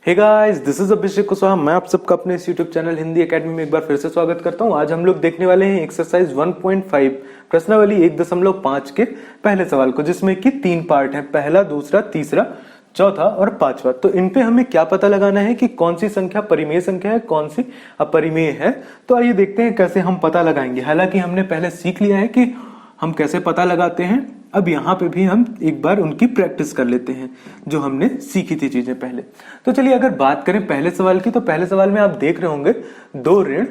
Hey guys, this is अभिषेक कुशवाहा। मैं आप सबका अपने इस यूट्यूब चैनल हिंदी एकेडमी में एक बार फिर से स्वागत करता हूं। आज हम लोग देखने वाले हैं एक्सरसाइज 1.5 प्रश्नावली 1.5 के पहले सवाल को, जिसमें कि 3 पार्ट हैं, पहला, दूसरा, तीसरा, चौथा और पांचवा। तो इन पे हमें क्या पता लगाना है कि कौन सी संख्या परिमेय संख्या है, कौन सी अपरिमेय है। तो आइए देखते हैं कैसे हम पता लगाएंगे। हालांकि हमने पहले सीख लिया है कि हम कैसे पता लगाते हैं, अब यहाँ पे भी हम एक बार उनकी प्रैक्टिस कर लेते हैं जो हमने सीखी थी चीजें पहले। तो चलिए अगर बात करें पहले सवाल की, तो पहले सवाल में आप देख रहे होंगे 2 ऋण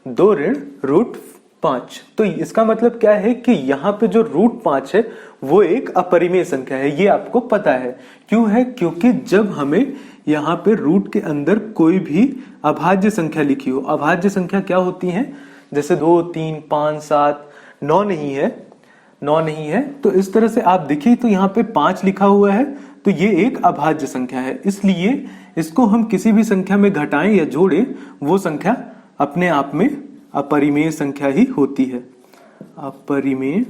√5। तो इसका मतलब क्या है कि यहाँ पे जो √5 है वो एक अपरिमेय संख्या है, ये आपको पता है। क्यों है? क्योंकि जब हमें यहाँ पे रूट के अंदर कोई भी अभाज्य संख्या लिखी हो, अभाज्य संख्या क्या होती है, जैसे 2, 3, 5, 7, 9 नहीं है, तो इस तरह से आप देखिए तो यहाँ पे 5 लिखा हुआ है, तो ये एक अभाज्य संख्या है। इसलिए इसको हम किसी भी संख्या में घटाएं या जोड़ें, वो संख्या अपने आप में अपरिमेय संख्या ही होती है, अपरिमेय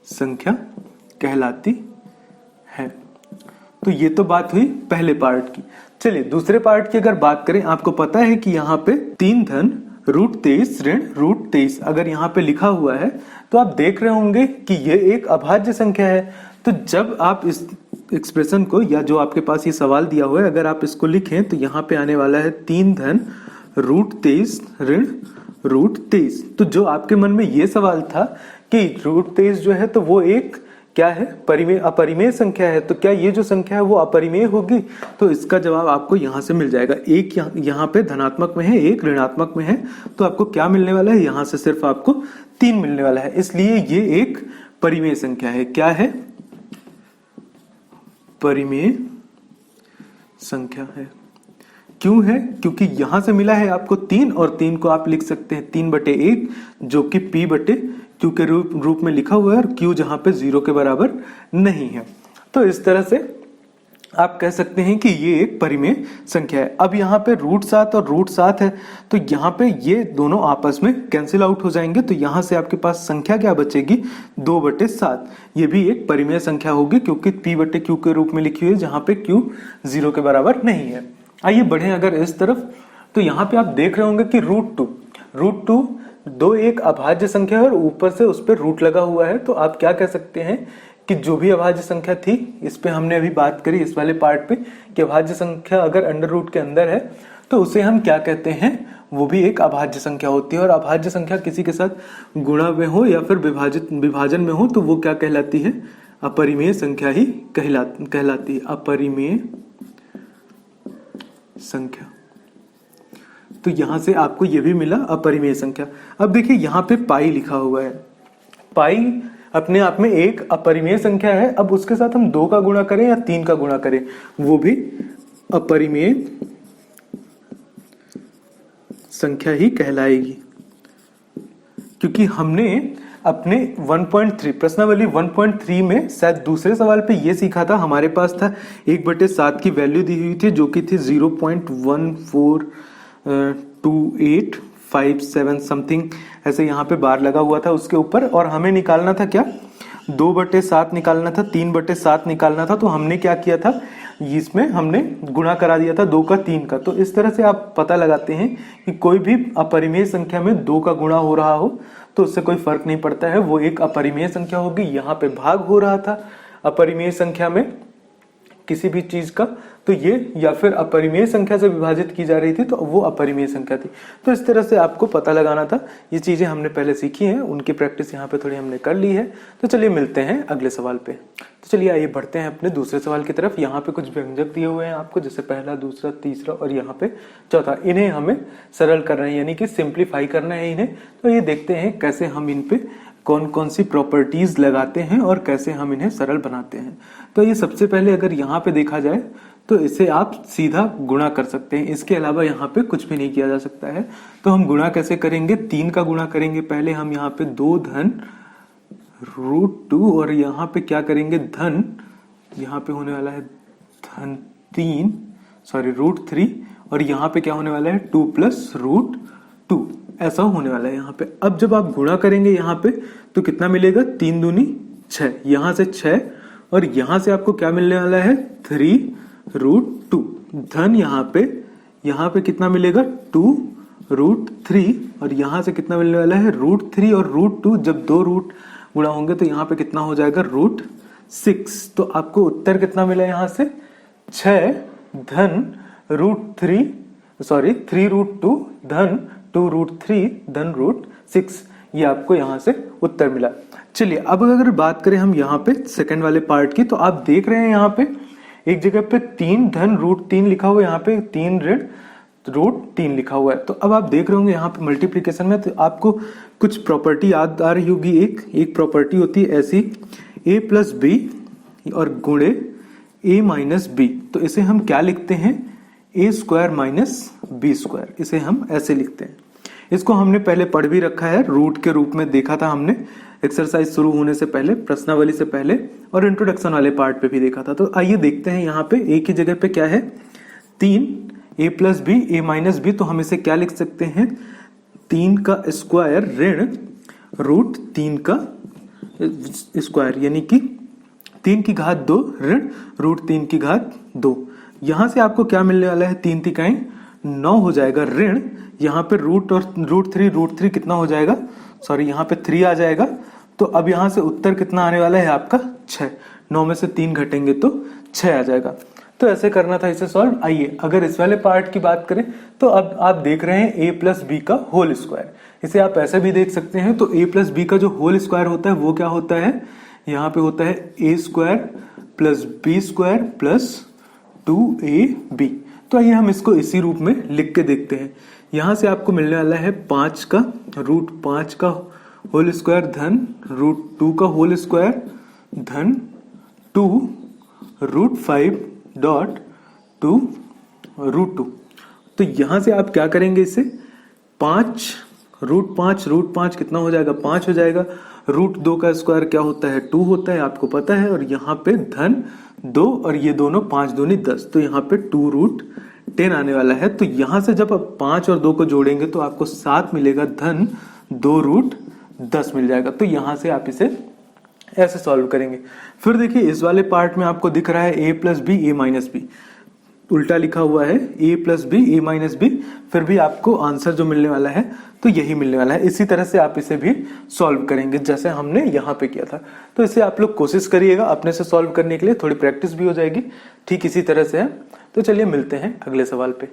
संख्या कहलाती है। तो ये तो बात हुई पहले पार्ट की। चलिए दूसरे पार्ट की अगर बात करें, आपको पता है कि यहाँ पे 3 धन √23 ऋण √23 अगर यहाँ पे लिखा हुआ है, तो आप देख रहे होंगे कि ये एक अभाज्य संख्या है। तो जब आप इस एक्सप्रेशन को, या जो आपके पास ये सवाल दिया हुआ है, अगर आप इसको लिखें तो यहाँ पे आने वाला है 3 धन √23 ऋण √23। तो जो आपके मन में ये सवाल था कि √23 जो है तो वो एक क्या है, परिमेय अपरिमेय संख्या है, तो क्या ये जो संख्या है वो अपरिमेय होगी? तो इसका जवाब आपको यहां से मिल जाएगा। एक यहाँ पे धनात्मक में है, एक ऋणात्मक में है, तो आपको क्या मिलने वाला है, यहां से सिर्फ आपको 3 मिलने वाला है। इसलिए ये एक परिमेय संख्या है। क्या है? परिमेय संख्या है। क्यों है? क्योंकि यहां से मिला है आपको 3, और 3 को आप लिख सकते हैं 3/1, जो कि P/Q के रूप में लिखा हुआ है, और Q जहां पे 0 के बराबर नहीं है। तो इस तरह से आप कह सकते हैं कि ये एक परिमेय संख्या है। अब यहाँ पे √7 और √7 है, तो यहाँ पे ये दोनों आपस में कैंसिल आउट हो जाएंगे, तो यहाँ से आपके पास संख्या क्या बचेगी, 2/7। ये भी एक परिमेय संख्या होगी, क्योंकि P/Q के रूप में लिखी हुई है, जहां पे Q 0 के बराबर नहीं है। आइए बढ़े अगर इस तरफ, तो यहाँ पे आप देख रहे होंगे कि √2 दो एक अभाज्य संख्या है और ऊपर से उस पर रूट लगा हुआ है। तो आप क्या कह सकते हैं कि जो भी अभाज्य संख्या थी, इस पे हमने अभी बात करी इस वाले पार्ट पे, कि अभाज्य संख्या अगर अंडर रूट के अंदर है तो उसे हम क्या कहते हैं, वो भी एक अभाज्य संख्या होती है। और अभाज्य संख्या किसी के साथ गुणा में हो या फिर विभाजन में हो, तो वो क्या कहलाती है, अपरिमेय संख्या ही कहलाती है, अपरिमेय संख्या। तो यहां से आपको ये भी मिला अपरिमेय संख्या। अब देखिए यहाँ पे पाई लिखा हुआ है, पाई अपने आप में एक अपरिमेय संख्या है। अब उसके साथ हम 2 का गुणा करें या 3 का गुणा करें, वो भी अपरिमेय संख्या ही कहलाएगी। क्योंकि हमने अपने 1.3 प्रश्नावली 1.3 में शायद दूसरे सवाल पे ये सीखा था, हमारे पास था 1/7 की वैल्यू दी हुई थी, जो कि थी 0.142857 समथिंग, ऐसे यहाँ पे बार लगा हुआ था उसके ऊपर, और हमें निकालना था क्या, 2/7 निकालना था, 3/7 निकालना था। तो हमने क्या किया था, इसमें हमने गुणा करा दिया था 2 का 3 का। तो इस तरह से आप पता लगाते हैं कि कोई भी अपरिमेय संख्या में 2 का गुणा हो रहा हो तो उससे कोई फर्क नहीं पड़ता है, वो एक अपरिमेय संख्या होगी। यहाँ पे भाग हो रहा था अपरिमेय संख्या में किसी भी चीज का, तो ये या फिर अपरिमेय संख्या से विभाजित की जा रही थी, तो वो अपरिमेय संख्या थी। तो इस तरह से आपको पता लगाना था। ये चीजें हमने पहले सीखी हैं, उनकी प्रैक्टिस यहाँ पे थोड़ी हमने कर ली है। तो चलिए मिलते हैं अगले सवाल पे। तो चलिए आइए बढ़ते हैं अपने दूसरे सवाल की तरफ। यहाँ पे कुछ व्यंजक दिए हुए हैं आपको, जैसे पहला, दूसरा, तीसरा और यहाँ पे चौथा। इन्हें हमें सरल करना है, यानी कि सिंप्लीफाई करना है इन्हें। तो ये देखते हैं कैसे हम इन पे कौन कौन सी प्रॉपर्टीज लगाते हैं और कैसे हम इन्हें सरल बनाते हैं। तो ये सबसे पहले अगर यहाँ पे देखा जाए तो इसे आप सीधा गुणा कर सकते हैं, इसके अलावा यहाँ पे कुछ भी नहीं किया जा सकता है। तो हम गुणा कैसे करेंगे, 3 का गुणा करेंगे। पहले हम यहाँ पे 2 धन √2 और यहाँ पे क्या करेंगे, धन, यहाँ पे होने वाला है धन 3 और यहाँ पे क्या होने वाला है 2 + √2, ऐसा होने वाला है यहाँ पे। अब जब आप गुणा करेंगे यहाँ पे तो कितना मिलेगा, 3 दूनी 6, यहाँ से 6 और यहाँ से आपको क्या मिलने वाला है 3 √2 धन यहाँ पे कितना मिलेगा 2√3 और यहाँ से कितना मिलने वाला है √3 और √2 जब दो रूट गुणा होंगे तो यहाँ पे कितना हो जाएगा √6। तो आपको उत्तर कितना मिला यहाँ से 6 धन √3 धन 2√3 धन √6 ये आपको यहाँ से उत्तर मिला। चलिए अब अगर बात करें हम यहाँ पे सेकंड वाले पार्ट की, तो आप देख रहे हैं यहाँ पे एक जगह पे 3 धन √3 लिखा हुआ है, यहाँ पे 3 ऋण √3 लिखा हुआ है। तो अब आप देख रहे होंगे यहाँ पे मल्टीप्लिकेशन में तो आपको कुछ प्रॉपर्टी याद आ रही होगी। एक प्रॉपर्टी होती है ऐसी a प्लस बी और गुणे a माइनस बी। तो इसे हम क्या लिखते हैं a square minus B square, इसे हम ऐसे लिखते हैं। इसको हमने पहले पढ़ भी रखा है, रूट के रूप में देखा था हमने एक्सरसाइज शुरू होने से पहले, प्रश्नावली से पहले और इंट्रोडक्शन वाले पार्ट पे भी देखा था। तो आइए देखते हैं यहाँ पे एक ही जगह पे क्या है 3 a plus B a minus B. तो हम इसे क्या लिख सकते हैं 3 का स्क्वायर ऋण √3 का स्क्वायर, यानी कि 3 की घात 2 ऋण √3 की घात 2। यहां से आपको क्या मिलने वाला है 3 तिकाई 9 हो जाएगा ऋण, यहाँ पे रूट और √3 कितना हो जाएगा, सॉरी यहाँ पे 3 आ जाएगा। तो अब यहाँ से उत्तर कितना आने वाला है आपका 6। 9 में से 3 घटेंगे तो 6 आ जाएगा। तो ऐसे करना था इसे सॉल्व। आइए अगर इस वाले पार्ट की बात करें तो अब आप देख रहे हैं a प्लस बी का होल स्क्वायर, इसे आप ऐसे भी देख सकते हैं। तो a प्लस बी का जो होल स्क्वायर होता है वो क्या होता है, यहाँ पे होता है a square plus B square plus 2ab। तो आइए हम इसको इसी रूप में लिख के देखते हैं। यहां से आपको मिलने वाला है 5 का √5 का होल स्क्वायर धन √2 का होल स्क्वायर धन 2√5 डॉट 2√2। तो यहां से आप क्या करेंगे, इसे 5√5 कितना हो जाएगा 5 हो जाएगा। √2 का स्क्वायर क्या होता है 2 होता है, आपको पता है। और यहाँ पे धन 2 और ये दोनों 5 दूनी 10, तो यहाँ पे 2√10 आने वाला है। तो यहाँ से जब आप 5 और 2 को जोड़ेंगे तो आपको 7 मिलेगा धन 2√10 मिल जाएगा। तो यहाँ से आप इसे ऐसे सॉल्व करेंगे। फिर देखिए इस वाले पार्ट में आपको दिख रहा है a plus B a minus B, उल्टा लिखा हुआ है a plus B a minus B. फिर भी आपको आंसर जो मिलने वाला है तो यही मिलने वाला है। इसी तरह से आप इसे भी सॉल्व करेंगे जैसे हमने यहाँ पे किया था। तो इसे आप लोग कोशिश करिएगा अपने से सॉल्व करने के लिए, थोड़ी प्रैक्टिस भी हो जाएगी। ठीक इसी तरह से है। तो चलिए मिलते हैं अगले सवाल पे।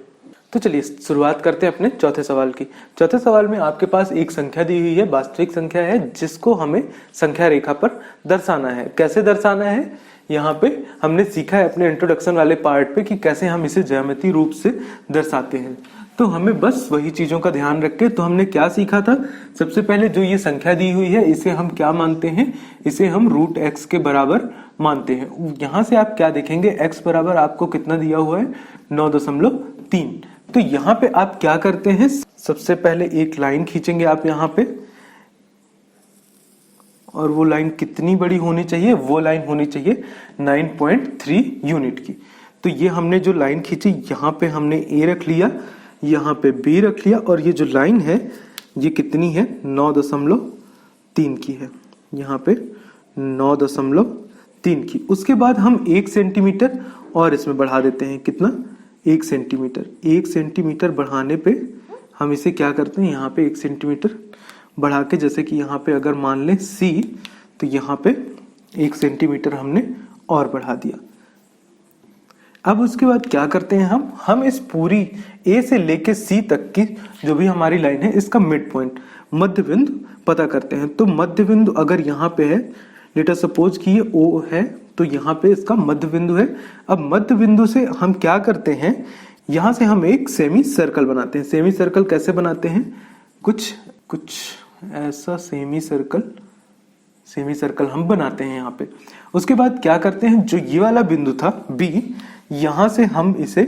तो चलिए शुरुआत करते हैं अपने चौथे सवाल की। चौथे सवाल में आपके पास एक संख्या दी हुई है, वास्तविक संख्या है, जिसको हमें संख्या रेखा पर दर्शाना है। कैसे दर्शाना है, यहाँ पे हमने सीखा है अपने इंट्रोडक्शन वाले पार्ट पे कि कैसे हम इसे ज्यामितीय रूप से दर्शाते हैं। तो हमें बस वही चीजों का ध्यान रख के, तो हमने क्या सीखा था, सबसे पहले जो ये संख्या दी हुई है इसे हम क्या मानते हैं, इसे हम √x के बराबर मानते हैं। यहाँ से आप क्या देखेंगे, x बराबर आपको कितना दिया हुआ है 9.3। तो यहाँ पे आप क्या करते हैं, सबसे पहले एक लाइन खींचेंगे आप यहाँ पे, और वो लाइन कितनी बड़ी होनी चाहिए, वो लाइन होनी चाहिए 9.3 यूनिट की। तो ये हमने जो लाइन खींची, यहाँ पे हमने a रख लिया, यहाँ पे b रख लिया, और ये जो लाइन है ये कितनी है 9.3 की है, यहाँ पे 9.3 की। उसके बाद हम 1 सेंटीमीटर और इसमें बढ़ा देते हैं, कितना 1 सेंटीमीटर। 1 सेंटीमीटर बढ़ाने पे हम इसे क्या करते हैं, यहाँ पे 1 सेंटीमीटर बढ़ा के, जैसे कि यहाँ पे अगर मान लें c, तो यहाँ पे 1 सेंटीमीटर हमने और बढ़ा दिया। अब उसके बाद क्या करते हैं, हम इस पूरी a से लेके c तक की जो भी हमारी लाइन है, इसका मिड पॉइंट, मध्य बिंदु पता करते हैं। तो मध्य बिंदु अगर यहाँ पे है, लेट अस सपोज कि ये o है, तो यहाँ पे इसका मध्य बिंदु है। अब मध्य बिंदु से हम क्या करते हैं, यहाँ से हम एक सेमी सर्कल बनाते हैं। सेमी सर्कल कैसे बनाते हैं, कुछ ऐसा सेमी सर्कल हम बनाते हैं यहाँ पे। उसके बाद क्या करते हैं, जो ये वाला बिंदु था B, यहाँ से हम इसे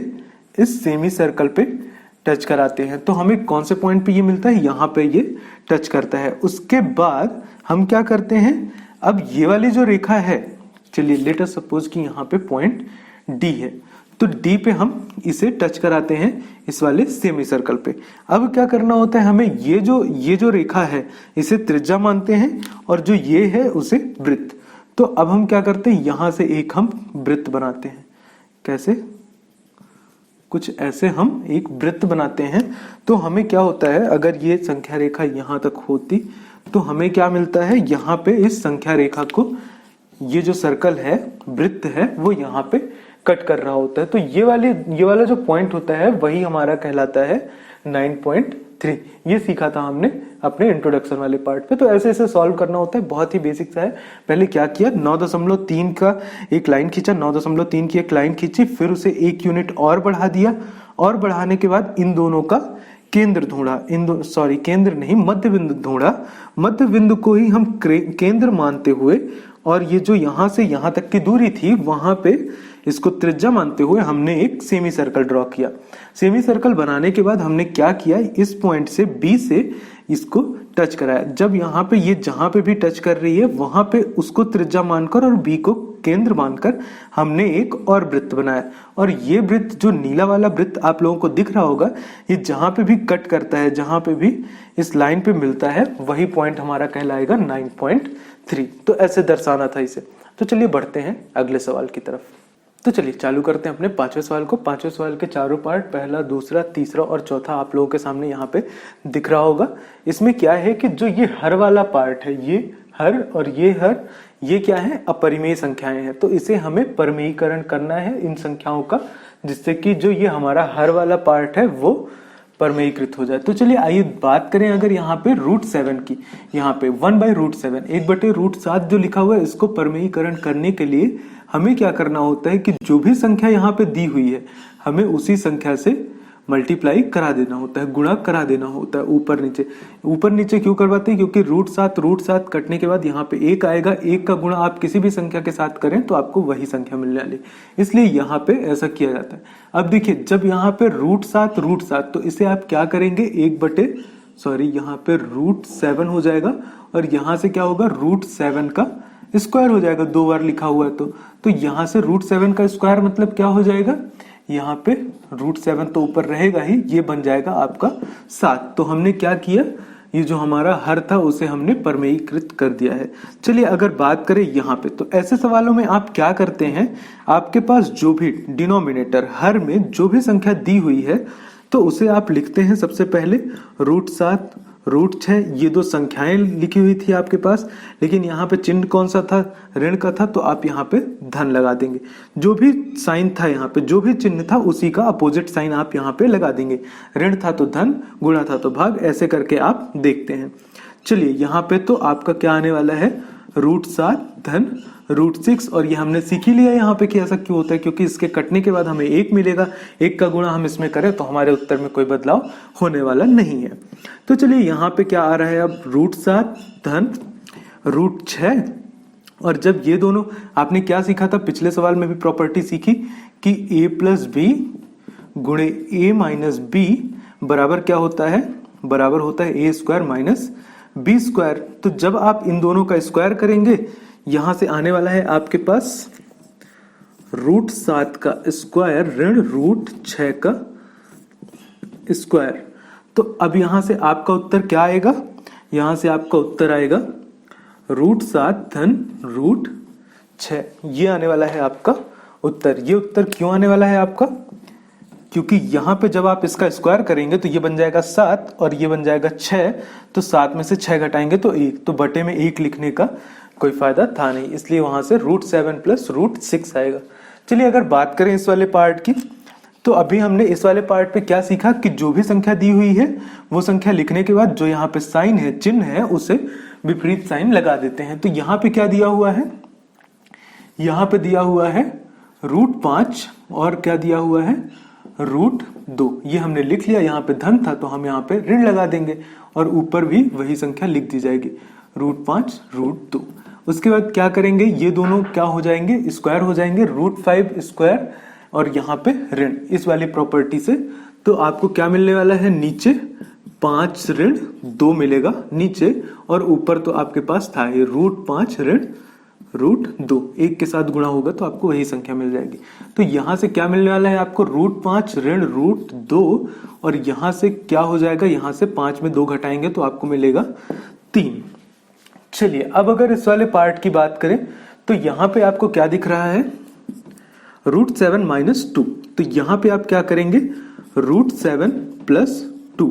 इस सेमी सर्कल पे टच कराते हैं। तो हमें कौन से पॉइंट पे ये मिलता है, यहाँ पे ये टच करता है। उसके बाद हम क्या करते हैं, अब ये वाली जो रेखा है, चलिए लेट अस सपोज कि यहाँ पे पॉइंट D है, तो D पे हम इसे टच कराते हैं इस वाले सेमी सर्कल पे। अब क्या करना होता है हमें, ये जो रेखा है इसे त्रिज्या मानते हैं, और जो ये है उसे वृत्त। तो अब हम क्या करते हैं, यहाँ से एक हम वृत्त बनाते हैं। कैसे, कुछ ऐसे हम एक वृत्त बनाते हैं। तो हमें क्या होता है, अगर ये संख्या रेखा यहाँ तक होती तो हमें क्या मिलता है, यहाँ पे इस संख्या रेखा को ये जो सर्कल है, वृत्त है, वो यहाँ पे कट कर रहा होता है। तो ये वाला जो पॉइंट होता है वही हमारा कहलाता है 9.3। ये सीखा था हमने अपने इंट्रोडक्शन वाले पार्ट पे। तो ऐसे ऐसे सॉल्व करना होता है, बहुत ही बेसिक सा है। पहले क्या किया, 9.3 का एक लाइन खींचा, 9.3 की एक लाइन खींची, फिर उसे 1 यूनिट और बढ़ा दिया, और बढ़ाने के बाद इन दोनों का केंद्र ढूंढा, केंद्र नहीं, मध्य बिंदु ढूंढा। मध्य बिंदु को ही हम केंद्र मानते हुए, और ये जो यहां से यहां तक की दूरी थी वहां पे इसको त्रिज्या मानते हुए हमने एक सेमी सर्कल ड्रॉ किया। सेमी सर्कल बनाने के बाद हमने क्या किया, इस पॉइंट से बी से इसको टच कराया। जब यहाँ पे ये जहां पे भी टच कर रही है वहां पे उसको त्रिज्या मानकर और बी को केंद्र मानकर हमने एक और वृत्त बनाया। और ये वृत्त, जो नीला वाला वृत्त आप लोगों को दिख रहा होगा, ये जहां पे भी कट करता है, जहां पे भी इस लाइन पे मिलता है, वही पॉइंट हमारा कहलाएगा 9.3। तो ऐसे दर्शाना था इसे। तो चलिए बढ़ते हैं अगले सवाल की तरफ। तो चलिए चालू करते हैं अपने पांचवें सवाल को। पांचवें सवाल के चारों पार्ट, पहला, दूसरा, तीसरा और चौथा आप लोगों के सामने यहाँ पे दिख रहा होगा। इसमें क्या है कि जो ये हर वाला पार्ट है, ये हर और ये हर, ये क्या है, अपरिमेय संख्याएं हैं। तो इसे हमें परिमेयीकरण करना है इन संख्याओं का, जिससे कि जो ये हमारा हर वाला पार्ट है वो परमेयीकृत हो जाए। तो चलिए आइए बात करें अगर यहाँ पे √7 की, यहाँ पे 1/√7, 1/√7 जो लिखा हुआ है, इसको परमेयीकरण करने के लिए हमें क्या करना होता है कि जो भी संख्या यहाँ पे दी हुई है हमें उसी संख्या से मल्टीप्लाई करा देना होता है, गुणा करा देना होता है ऊपर नीचे। ऊपर नीचे क्यों करवाते हैं, क्योंकि √7 कटने के बाद यहाँ पे 1 आएगा, 1 का गुणा आप किसी भी संख्या के साथ करें तो आपको वही संख्या मिलने वाली, इसलिए यहाँ पे ऐसा किया जाता है। अब देखिए, जब यहाँ पे √7 तो इसे आप क्या करेंगे, यहाँ पे √7 हो जाएगा, और यहाँ से क्या होगा, √7 का स्क्वायर हो जाएगा, 2 बार लिखा हुआ है तो यहाँ से √7 का स्क्वायर मतलब क्या हो जाएगा, यहाँ पे √7 तो ऊपर रहेगा ही, ये बन जाएगा आपका 7। तो हमने क्या किया, ये जो हमारा हर था उसे हमने परमेयीकृत कर दिया है। चलिए अगर बात करें यहाँ पे, तो ऐसे सवालों में आप क्या करते हैं, आपके पास जो भी डिनोमिनेटर हर में जो भी संख्या दी हुई है तो उसे आप लिखते हैं सबसे पहले √7, √6, ये दो संख्याएं लिखी हुई थी आपके पास, लेकिन यहाँ पे चिन्ह कौन सा था, ऋण का था, तो आप यहाँ पे धन लगा देंगे। जो भी साइन था यहाँ पे, जो भी चिन्ह था उसी का अपोजिट साइन आप यहाँ पे लगा देंगे। ऋण था तो धन, गुणा था तो भाग, ऐसे करके आप देखते हैं। चलिए यहाँ पे तो आपका क्या आने वाला है, √7 धन √6, और ये हमने सीख ही लिया यहाँ पे कि ऐसा क्यों होता है, क्योंकि इसके कटने के बाद हमें 1 मिलेगा, 1 का गुणा हम इसमें करें तो हमारे उत्तर में कोई बदलाव होने वाला नहीं है। तो चलिए यहाँ पे क्या आ रहा है अब, √7 धन √6, और जब ये दोनों, आपने क्या सीखा था पिछले सवाल में भी प्रॉपर्टी सीखी कि a+b गुणे a-b बराबर क्या होता है, बराबर होता है a² - b²। तो जब आप इन दोनों का स्क्वायर करेंगे, यहां से आने वाला है आपके पास √7 का स्क्वायर ऋण √6 का स्क्वायर। तो अब यहां से आपका उत्तर क्या आएगा, यहां से आपका उत्तर आएगा √7 धन √6, ये आने वाला है आपका उत्तर। ये उत्तर क्यों आने वाला है आपका, क्योंकि यहाँ पे जब आप इसका स्क्वायर करेंगे तो ये बन जाएगा 7 और ये बन जाएगा 6, तो 7 में से 6 घटाएंगे तो 1, तो बटे में 1 लिखने का कोई फायदा था नहीं, इसलिए वहां से √7 + √6 आएगा। चलिए अगर बात करें इस वाले पार्ट की, तो अभी हमने इस वाले पार्ट पे क्या सीखा कि जो भी संख्या दी हुई है वो संख्या लिखने के बाद जो यहाँ पे साइन है, चिन्ह है, उसे विपरीत साइन लगा देते हैं। तो यहाँ पे क्या दिया हुआ है, यहाँ पे दिया हुआ है √5 और क्या दिया हुआ है √2, ये हमने लिख लिया। यहाँ पे धन था तो हम यहाँ पे ऋण लगा देंगे और ऊपर भी वही संख्या लिख दी जाएगी, √5 √2। उसके बाद क्या करेंगे, ये दोनों क्या हो जाएंगे, स्क्वायर हो जाएंगे, √5 स्क्वायर और यहाँ पे ऋण, इस वाली प्रॉपर्टी से। तो आपको क्या मिलने वाला है, नीचे 5 ऋण 2 मिलेगा नीचे, और ऊपर तो आपके पास था ये √5 ऋण √2, 1 के साथ गुणा होगा तो आपको वही संख्या मिल जाएगी। तो यहां से क्या मिलने वाला है आपको, √5 ऋण √2, और यहां से क्या हो जाएगा, यहां से 5 में 2 घटाएंगे तो आपको मिलेगा 3। चलिए अब अगर इस वाले पार्ट की बात करें तो यहां पे आपको क्या दिख रहा है, √7 - 2, तो यहाँ पे आप क्या करेंगे, √7 + 2।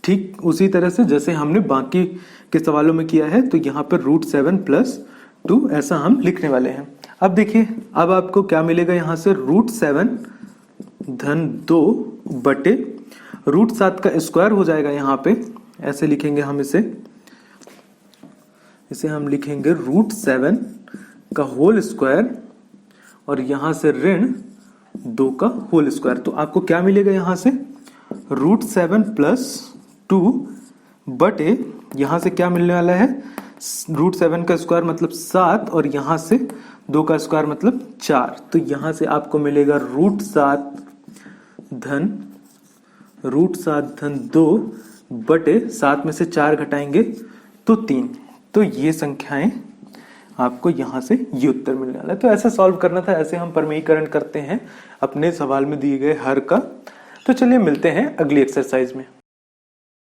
ठीक उसी तरह से जैसे हमने बाकी के सवालों में किया है, तो यहाँ पर √7 + 2 ऐसा हम लिखने वाले हैं। अब देखिए, अब आपको क्या मिलेगा यहाँ से, √7 धन 2 बटे √7 का स्क्वायर हो जाएगा। यहाँ पे ऐसे लिखेंगे हम इसे हम लिखेंगे √7 का होल स्क्वायर और यहां से ऋण 2 का होल स्क्वायर। तो आपको क्या मिलेगा यहाँ से, √7 + 2 बटे यहां से क्या मिलने वाला है, √7 का स्क्वायर मतलब 7 और यहां से 2 का स्क्वायर मतलब 4। तो यहां से आपको मिलेगा √7 धन 2 बटे 7 में से 4 घटाएंगे तो 3। तो ये संख्याएं आपको यहां से ये उत्तर मिलने वाला है। तो ऐसा सॉल्व करना था, ऐसे हम प्रमेयीकरण करते हैं अपने सवाल में दिए गए हर का। तो चलिए मिलते हैं अगली एक्सरसाइज में।